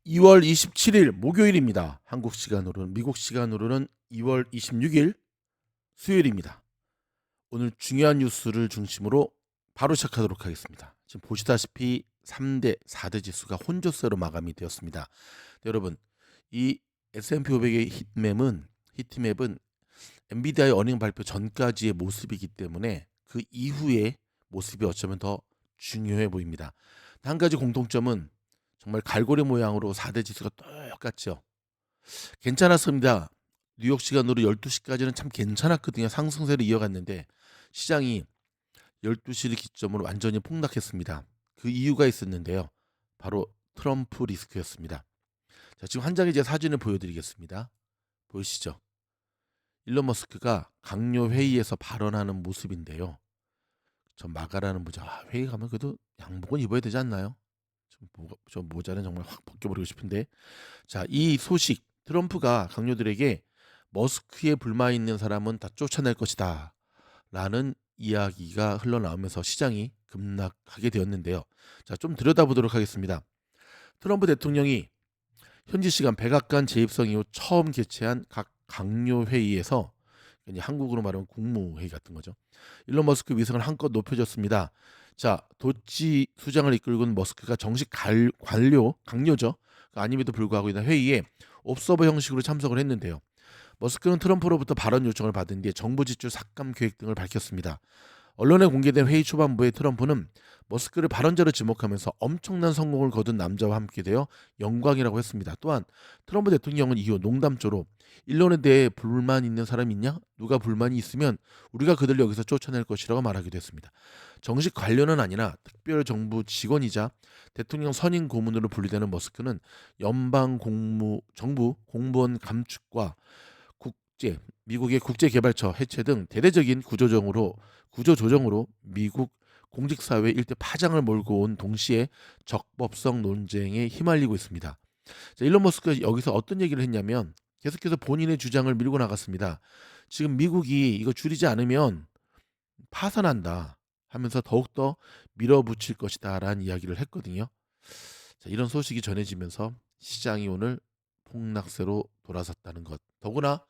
2월 27일 목요일입니다. 한국 시간으로는, 미국 시간으로는 2월 26일 수요일입니다. 오늘 중요한 뉴스를 중심으로 바로 시작하도록 하겠습니다. 지금 보시다시피 3대, 4대 지수가 혼조세로 마감이 되었습니다. 여러분, 이 S&P 500의 히트맵은 엔비디아의 어닝 발표 전까지의 모습이기 때문에 그 이후의 모습이 어쩌면 더 중요해 보입니다. 한 가지 공통점은 정말 갈고리 모양으로 4대 지수가 똑같죠. 괜찮았습니다. 뉴욕 시간으로 12시까지는 참 괜찮았거든요. 상승세를 이어갔는데 시장이 12시를 기점으로 완전히 폭락했습니다. 그 이유가 있었는데요. 바로 트럼프 리스크였습니다. 자, 지금 한 장의 제 사진을 보여드리겠습니다. 보이시죠? 일론 머스크가 강요 회의에서 발언하는 모습인데요. 전 마가라는 모자, 회의 가면 그래도 양복은 입어야 되지 않나요? 저 모자는 정말 확 벗겨버리고 싶은데. 자, 이 소식, 트럼프가 강요들에게 머스크에 불만 있는 사람은 다 쫓아낼 것이다 라는 이야기가 흘러나오면서 시장이 급락하게 되었는데요. 자, 좀 들여다보도록 하겠습니다. 트럼프 대통령이 현지 시간 백악관 재입성 이후 처음 개최한 각 강요 회의에서, 한국으로 말하면 국무회의 같은 거죠, 일론 머스크 위상을 한껏 높여줬습니다. 자, 도치 수장을 이끌고는 머스크가 정식 강요죠. 아님에도 불구하고 이날 회의에 옵서버 형식으로 참석을 했는데요. 머스크는 트럼프로부터 발언 요청을 받은 뒤에 정부 지출 삭감 계획 등을 밝혔습니다. 언론에 공개된 회의 초반부에 트럼프는 머스크를 발언자로 지목하면서 엄청난 성공을 거둔 남자와 함께 되어 영광이라고 했습니다. 또한 트럼프 대통령은 이후 농담조로 일론에 대해 불만 있는 사람 있냐? 누가 불만이 있으면 우리가 그들 여기서 쫓아낼 것이라고 말하기도 했습니다. 정식 관료는 아니라 특별정부 직원이자 대통령 선임 고문으로 분류되는 머스크는 정부 공무원 감축과 미국의 국제개발처 해체 등 대대적인 구조조정으로 미국 공직사회 일대 파장을 몰고 온 동시에 적법성 논쟁에 휘말리고 있습니다. 자, 일론 머스크가 여기서 어떤 얘기를 했냐면 계속해서 본인의 주장을 밀고 나갔습니다. 지금 미국이 이거 줄이지 않으면 파산한다 하면서 더욱더 밀어붙일 것이다 라는 이야기를 했거든요. 자, 이런 소식이 전해지면서 시장이 오늘 폭락세로 돌아섰다는 것. 더구나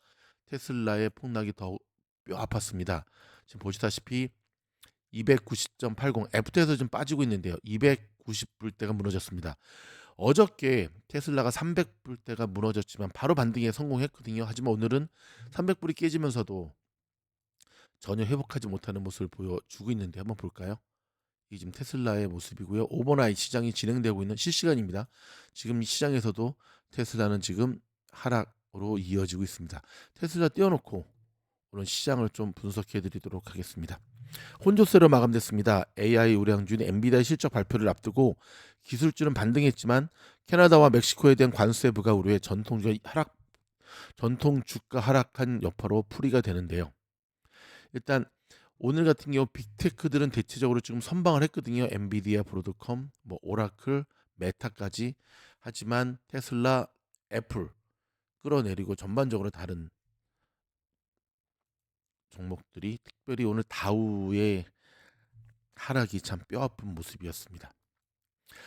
테슬라의 폭락이 더 뼈 아팠습니다. 지금 보시다시피 290.80 애프터에서 좀 빠지고 있는데요. 290불대가 무너졌습니다. 어저께 테슬라가 300불대가 무너졌지만 바로 반등에 성공했거든요. 하지만 오늘은 300불이 깨지면서도 전혀 회복하지 못하는 모습을 보여주고 있는데 한번 볼까요? 이 지금 테슬라의 모습이고요. 오버나잇 시장이 진행되고 있는 실시간입니다. 지금 시장에서도 테슬라는 지금 하락으로 이어지고 있습니다. 테슬라 띄워놓고 오늘 시장을 좀 분석해 드리도록 하겠습니다. 혼조세로 마감됐습니다. AI 우량주인 엔비디아 실적 발표를 앞두고 기술주는 반등했지만 캐나다와 멕시코에 대한 관세 부과 우려에 전통 주가 하락한 여파로 풀이가 되는데요. 일단 오늘 같은 경우 빅테크들은 대체적으로 지금 선방을 했거든요. 엔비디아, 브로드컴, 오라클, 메타까지. 하지만 테슬라, 애플 끌어내리고 전반적으로 다른 종목들이, 특별히 오늘 다우의 하락이 참 뼈아픈 모습이었습니다.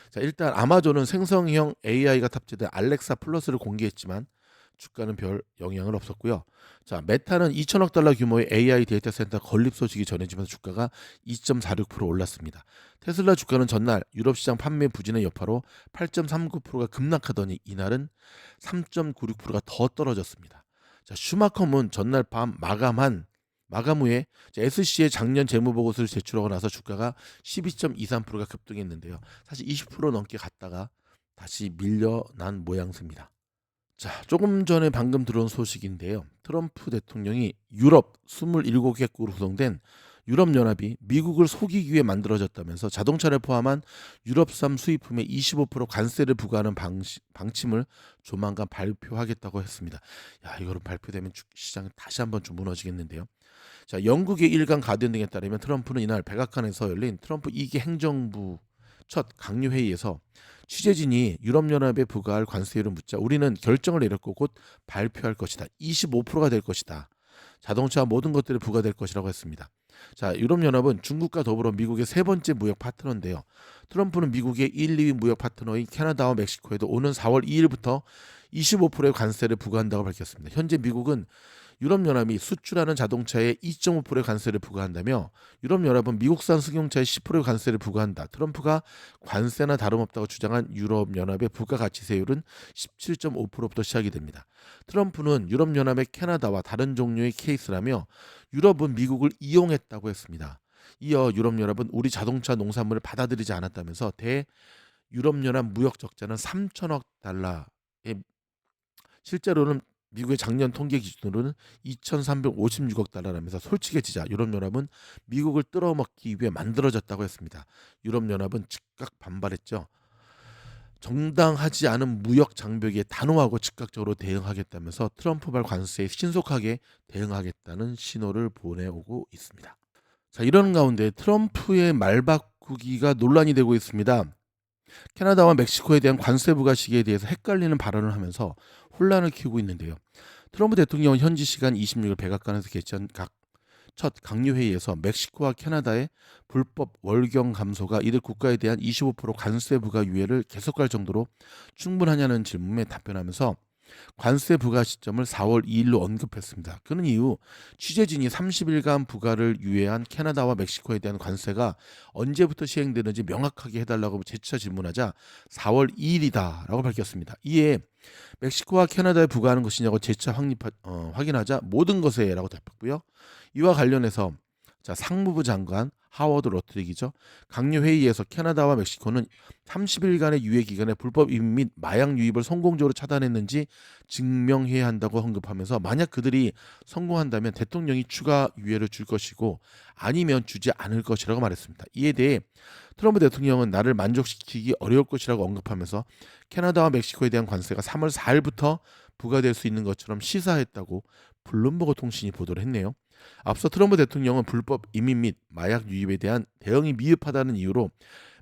자, 일단 아마존은 생성형 AI가 탑재된 알렉사 플러스를 공개했지만 주가는 별 영향은 없었고요. 자, 메타는 2천억 달러 규모의 AI 데이터 센터 건립 소식이 전해지면서 주가가 2.46% 올랐습니다. 테슬라 주가는 전날 유럽 시장 판매 부진의 여파로 8.39%가 급락하더니 이날은 3.96%가 더 떨어졌습니다. 자, 슈마컴은 전날 밤 마감 후에 SC의 작년 재무보고서를 제출하고 나서 주가가 12.23%가 급등했는데요. 사실 20% 넘게 갔다가 다시 밀려난 모양새입니다. 자, 조금 전에 방금 들어온 소식인데요. 트럼프 대통령이 유럽 27개국으로 구성된 유럽연합이 미국을 속이기 위해 만들어졌다면서 자동차를 포함한 유럽산 수입품에 25% 관세를 부과하는 방침을 조만간 발표하겠다고 했습니다. 야, 이거는 발표되면 시장이 다시 한번 좀 무너지겠는데요. 자, 영국의 일간 가디언 등에 따르면 트럼프는 이날 백악관에서 열린 트럼프 2기 행정부 첫 강요 회의에서 취재진이 유럽연합에 부과할 관세율을 묻자 우리는 결정을 내렸고 곧 발표할 것이다. 25%가 될 것이다. 자동차와 모든 것들이 부과될 것이라고 했습니다. 자, 유럽연합은 중국과 더불어 미국의 세 번째 무역 파트너인데요. 트럼프는 미국의 1, 2위 무역 파트너인 캐나다와 멕시코에도 오는 4월 2일부터 25%의 관세를 부과한다고 밝혔습니다. 현재 미국은 유럽연합이 수출하는 자동차에 2.5%의 관세를 부과한다며 유럽연합은 미국산 승용차에 10%의 관세를 부과한다. 트럼프가 관세나 다름없다고 주장한 유럽연합의 부가가치세율은 17.5%부터 시작이 됩니다. 트럼프는 유럽연합의 캐나다와 다른 종류의 케이스라며 유럽은 미국을 이용했다고 했습니다. 이어 유럽연합은 우리 자동차 농산물을 받아들이지 않았다면서 유럽연합 무역 적자는 3천억 달러에 실제로는 미국의 작년 통계 기준으로는 2,356억 달러라면서 솔직해지자 유럽연합은 미국을 뜯어먹기 위해 만들어졌다고 했습니다. 유럽연합은 즉각 반발했죠. 정당하지 않은 무역 장벽에 단호하고 즉각적으로 대응하겠다면서 트럼프발 관세에 신속하게 대응하겠다는 신호를 보내오고 있습니다. 자, 이런 가운데 트럼프의 말 바꾸기가 논란이 되고 있습니다. 캐나다와 멕시코에 대한 관세 부과 시기에 대해서 헷갈리는 발언을 하면서 혼란을 키우고 있는데요. 트럼프 대통령은 현지 시간 26일 백악관에서 개최한 첫 강요회의에서 멕시코와 캐나다의 불법 월경 감소가 이들 국가에 대한 25% 관세 부과 유예를 계속할 정도로 충분하냐는 질문에 답변하면서 관세 부과 시점을 4월 2일로 언급했습니다. 그는 이후 취재진이 30일간 부과를 유예한 캐나다와 멕시코에 대한 관세가 언제부터 시행되는지 명확하게 해달라고 재차 질문하자 4월 2일이다라고 밝혔습니다. 이에 멕시코와 캐나다에 부과하는 것이냐고 재차 확인하자 모든 것에라고 답했고요. 이와 관련해서 상무부 장관 하워드 로드리기죠. 강요 회의에서 캐나다와 멕시코는 30일간의 유예 기간에 불법 이민 및 마약 유입을 성공적으로 차단했는지 증명해야 한다고 언급하면서 만약 그들이 성공한다면 대통령이 추가 유예를 줄 것이고 아니면 주지 않을 것이라고 말했습니다. 이에 대해 트럼프 대통령은 나를 만족시키기 어려울 것이라고 언급하면서 캐나다와 멕시코에 대한 관세가 3월 4일부터 부과될 수 있는 것처럼 시사했다고 블룸버그 통신이 보도를 했네요. 앞서 트럼프 대통령은 불법 이민 및 마약 유입에 대한 대응이 미흡하다는 이유로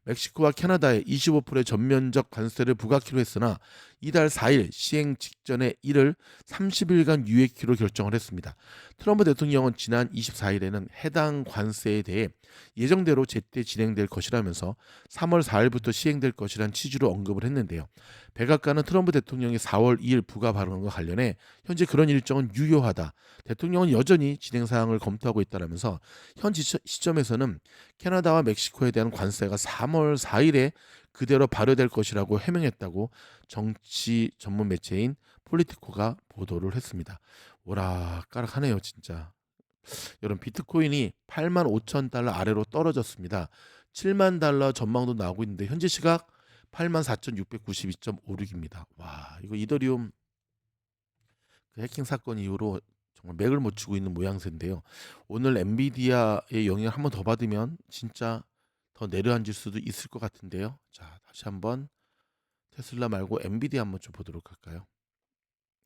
멕시코와 캐나다에 25%의 전면적 관세를 부과키로 했으나 이달 4일 시행 직전에 이를 30일간 유예키로 결정을 했습니다. 트럼프 대통령은 지난 24일에는 해당 관세에 대해 예정대로 제때 진행될 것이라면서 3월 4일부터 시행될 것이란 취지로 언급을 했는데요. 백악관은 트럼프 대통령이 4월 2일 부과 발언과 관련해 현재 그런 일정은 유효하다. 대통령은 여전히 진행 사항을 검토하고 있다라면서 현 시점에서는 캐나다와 멕시코에 대한 관세가 3월 4일에 그대로 발효될 것이라고 해명했다고 정치 전문 매체인 폴리티코가 보도를 했습니다. 오락가락하네요 진짜. 여러분 비트코인이 8만 5천 달러 아래로 떨어졌습니다. 7만 달러 전망도 나오고 있는데 현재 시각 8만 4,692.56입니다. 와, 이거 이더리움 그 해킹 사건 이후로 정말 맥을 못 추고 있는 모양새인데요. 오늘 엔비디아의 영향을 한번 더 받으면 진짜 더 내려앉을 수도 있을 것 같은데요. 자, 다시 한번 테슬라 말고 엔비디아 한번 좀 보도록 할까요?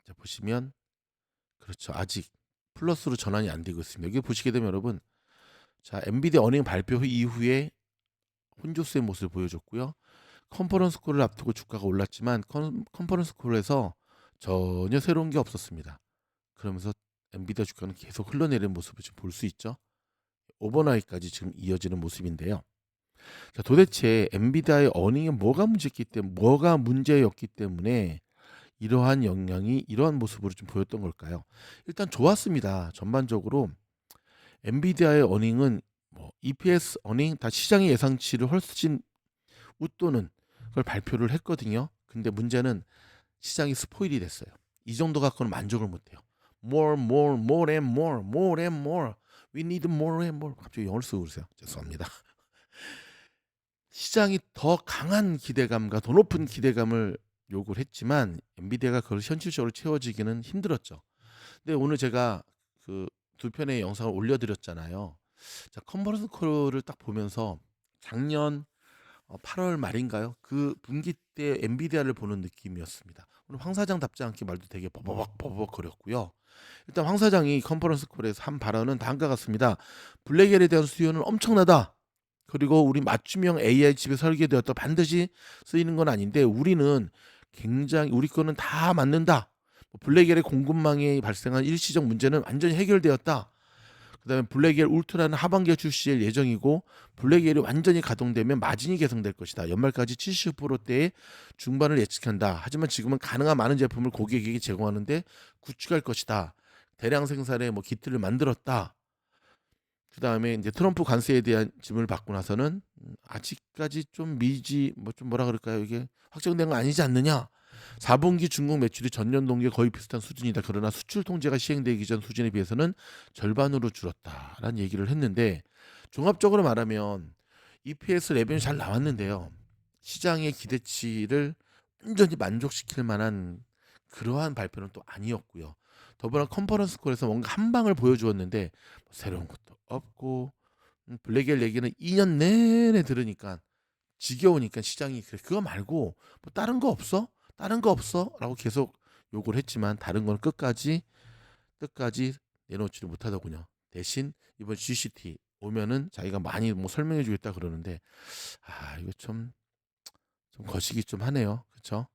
자, 보시면 그렇죠. 아직 플러스로 전환이 안 되고 있습니다. 여기 보시게 되면 여러분, 자, 엔비디아 어닝 발표 이후에 혼조세의 모습을 보여줬고요. 컨퍼런스 콜을 앞두고 주가가 올랐지만 컨퍼런스 콜에서 전혀 새로운 게 없었습니다. 그러면서 엔비디아 주가는 계속 흘러내리는 모습을 지금 볼 수 있죠. 오버나잇까지 지금 이어지는 모습인데요. 자, 도대체 엔비디아의 어닝에 뭐가 문제였기 때문에 이러한 영향이 이러한 모습으로 좀 보였던 걸까요? 일단 좋았습니다. 전반적으로 엔비디아의 어닝은 EPS 어닝 다 시장의 예상치를 훨씬 웃도는 걸 발표를 했거든요. 근데 문제는 시장이 스포일이 됐어요. 이 정도 갖고는 만족을 못해요. More and more. We need more and more. 갑자기 영어를 쓰고 그러세요. 죄송합니다. 시장이 더 강한 기대감과 더 높은 기대감을 요구를 했지만 엔비디아가 그걸 현실적으로 채워지기는 힘들었죠. 근데 오늘 제가 그 두 편의 영상을 올려드렸잖아요. 자, 컨퍼런스 콜을 딱 보면서 작년 8월 말인가요? 그 분기 때 엔비디아를 보는 느낌이었습니다. 오늘 황 사장답지 않게 말도 되게 버벅버벅 거렸고요. 일단 황 사장이 컨퍼런스 콜에서 한 발언은 다음과 같습니다. 블랙엘에 대한 수요는 엄청나다. 그리고 우리 맞춤형 AI 칩이 설계되었다 반드시 쓰이는 건 아닌데 우리는 굉장히 우리 거는 다 맞는다. 블랙엘의 공급망에 발생한 일시적 문제는 완전히 해결되었다. 그다음에 블랙엘 울트라는 하반기에 출시할 예정이고 블랙엘이 완전히 가동되면 마진이 개선될 것이다. 연말까지 70%대의 중반을 예측한다. 하지만 지금은 가능한 많은 제품을 고객에게 제공하는데 구축할 것이다. 대량 생산의 뭐 기틀을 만들었다. 그다음에 이제 트럼프 관세에 대한 짐을 받고 나서는 아직까지 좀 미지 뭐 좀 뭐라 그럴까요? 이게 확정된 건 아니지 않느냐? 4분기 중국 매출이 전년 동기에 거의 비슷한 수준이다. 그러나 수출 통제가 시행되기 전 수준에 비해서는 절반으로 줄었다라는 얘기를 했는데 종합적으로 말하면 EPS 레벤ue 잘 나왔는데요. 시장의 기대치를 완전히 만족시킬 만한 그러한 발표는 또 아니었고요. 더불어 컨퍼런스 콜에서 뭔가 한 방을 보여주었는데 새로운 것도 없고 블랙엘 얘기는 2년 내내 들으니까 지겨우니까 시장이 그래 그거 말고 뭐 다른 거 없어? 다른 거 없어?라고 계속 요구를 했지만 다른 건 끝까지 내놓지를 못하더군요. 대신 이번 GCT 오면은 자기가 많이 뭐 설명해 주겠다 그러는데 이거 좀 거시기 좀 하네요. 그렇죠?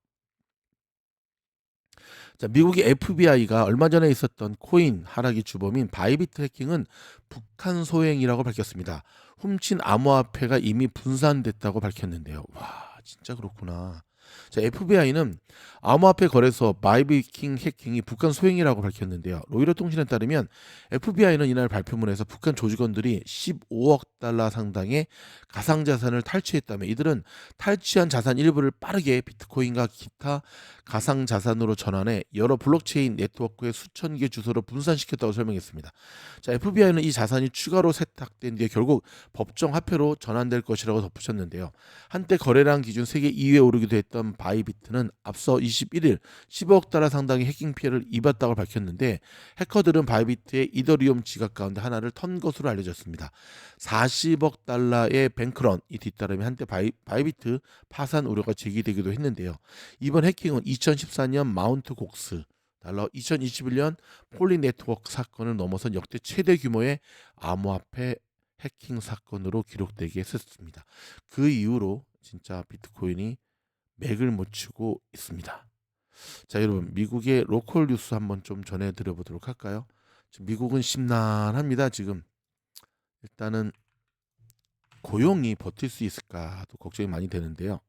자, 미국의 FBI가 얼마 전에 있었던 코인 하락의 주범인 바이비트 해킹은 북한 소행이라고 밝혔습니다. 훔친 암호화폐가 이미 분산됐다고 밝혔는데요. 와, 진짜 그렇구나. 자, FBI는 암호화폐 거래소 바이비킹 해킹이 북한 소행이라고 밝혔는데요. 로이터 통신에 따르면 FBI는 이날 발표문에서 북한 조직원들이 15억 달러 상당의 가상자산을 탈취했다며 이들은 탈취한 자산 일부를 빠르게 비트코인과 기타 가상자산으로 전환해 여러 블록체인 네트워크의 수천 개 주소로 분산시켰다고 설명했습니다. 자, FBI는 이 자산이 추가로 세탁된 뒤에 결국 법정 화폐로 전환될 것이라고 덧붙였는데요. 한때 거래량 기준 세계 2위에 오르기도 했던 바이비트는 앞서 21일 15억 달러 상당의 해킹 피해를 입었다고 밝혔는데 해커들은 바이비트의 이더리움 지갑 가운데 하나를 턴 것으로 알려졌습니다. 40억 달러의 뱅크런이 뒤따르며 한때 바이비트 파산 우려가 제기되기도 했는데요. 이번 해킹은 2014년 마운트 곡스 달러, 2021년 폴리 네트워크 사건을 넘어선 역대 최대 규모의 암호화폐 해킹 사건으로 기록되게 했었습니다. 그 이후로 진짜 비트코인이 맥을 못 추고 있습니다. 자, 여러분 미국의 로컬 뉴스 한번 좀 전해드려 보도록 할까요? 지금 미국은 심란합니다. 지금 일단은 고용이 버틸 수 있을까도 걱정이 많이 되는데요.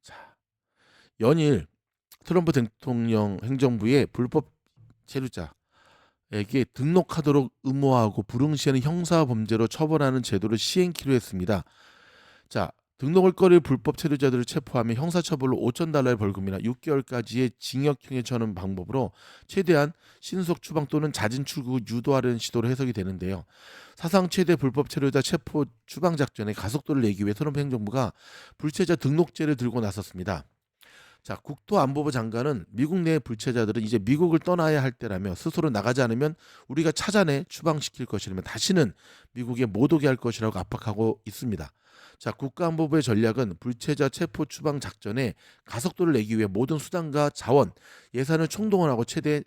자, 연일 트럼프 대통령 행정부의 불법 체류자에게 등록하도록 의무화하고 불응시하는 형사 범죄로 처벌하는 제도를 시행키로 했습니다. 자, 등록을 꺼릴 불법 체류자들을 체포하면 형사처벌로 5,000달러의 벌금이나 6개월까지의 징역형에 처하는 방법으로 최대한 신속 추방 또는 자진 출국을 유도하려는 시도로 해석이 되는데요. 사상 최대 불법 체류자 체포 추방 작전에 가속도를 내기 위해 트럼프 행정부가 불체자 등록제를 들고 나섰습니다. 자, 국토안보부 장관은 미국 내 불체자들은 이제 미국을 떠나야 할 때라며 스스로 나가지 않으면 우리가 찾아내 추방시킬 것이라며 다시는 미국에 못 오게 할 것이라고 압박하고 있습니다. 자, 국가안보부의 전략은 불체자 체포 추방 작전에 가속도를 내기 위해 모든 수단과 자원, 예산을 총동원하고 최대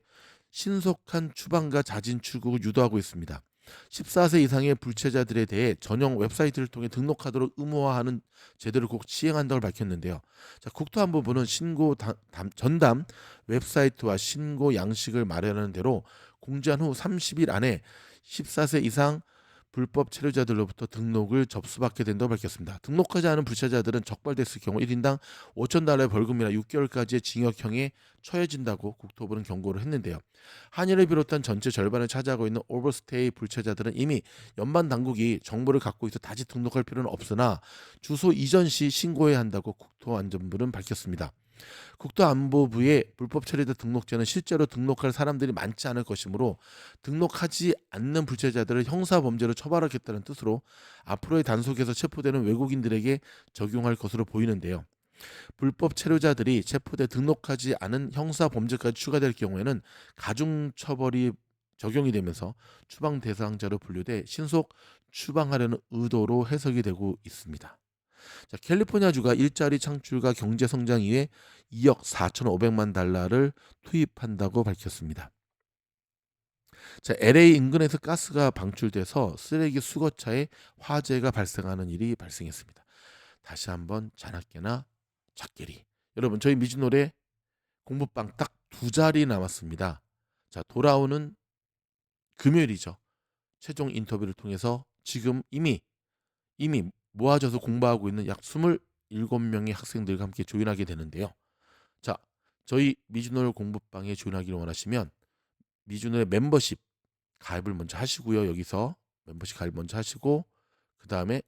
신속한 추방과 자진 출국을 유도하고 있습니다. 14세 이상의 불체자들에 대해 전용 웹사이트를 통해 등록하도록 의무화하는 제도를 꼭 시행한다고 밝혔는데요. 자, 국토안보부는 신고 전담 웹사이트와 신고 양식을 마련하는 대로 공지한 후 30일 안에 14세 이상 불법 체류자들로부터 등록을 접수받게 된다고 밝혔습니다. 등록하지 않은 불체자들은 적발됐을 경우 1인당 5,000달러의 벌금이나 6개월까지의 징역형에 처해진다고 국토부는 경고를 했는데요. 한일을 비롯한 전체 절반을 차지하고 있는 오버스테이 불체자들은 이미 연방 당국이 정보를 갖고 있어 다시 등록할 필요는 없으나 주소 이전 시 신고해야 한다고 국토안전부는 밝혔습니다. 국토안보부의 불법 체류자 등록제는 실제로 등록할 사람들이 많지 않을 것이므로 등록하지 않는 불체자들을 형사범죄로 처벌하겠다는 뜻으로 앞으로의 단속에서 체포되는 외국인들에게 적용할 것으로 보이는데요. 불법 체류자들이 체포돼 등록하지 않은 형사범죄까지 추가될 경우에는 가중처벌이 적용이 되면서 추방 대상자로 분류돼 신속 추방하려는 의도로 해석이 되고 있습니다. 자, 캘리포니아주가 일자리 창출과 경제 성장 위해 2억 4,500만 달러를 투입한다고 밝혔습니다. 자, LA 인근에서 가스가 방출돼서 쓰레기 수거차에 화재가 발생하는 일이 발생했습니다. 다시 한번 자나깨나 작게리. 여러분 저희 미즈노래 공부방 딱 2자리 남았습니다. 자, 돌아오는 금요일이죠. 최종 인터뷰를 통해서 지금 이미 모아져서 공부하고 있는 약 27명의 학생들과 함께 조인하게 되는데요. 자, 저희 미주놀 공부방에 조인하기를 원하시면 미주놀의 멤버십 가입을 먼저 하시고요. 여기서 멤버십 가입 먼저 하시고 그 다음에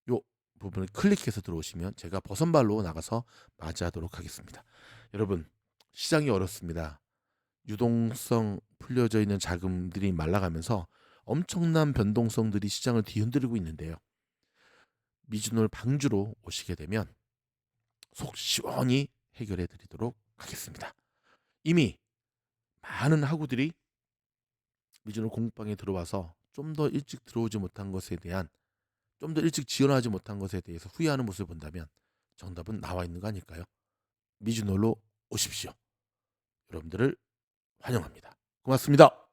요 부분을 클릭해서 들어오시면 제가 버선발로 나가서 맞이하도록 하겠습니다. 여러분, 시장이 어렵습니다. 유동성 풀려져 있는 자금들이 말라가면서 엄청난 변동성들이 시장을 뒤흔들고 있는데요. 미주놀 방주로 오시게 되면 속 시원히 해결해 드리도록 하겠습니다. 이미 많은 학우들이 미주놀 공부방에 들어와서 좀 더 일찍 들어오지 못한 것에 대한, 좀 더 일찍 지원하지 못한 것에 대해서 후회하는 모습을 본다면 정답은 나와 있는 거 아닐까요? 미주놀로 오십시오. 여러분들을 환영합니다. 고맙습니다.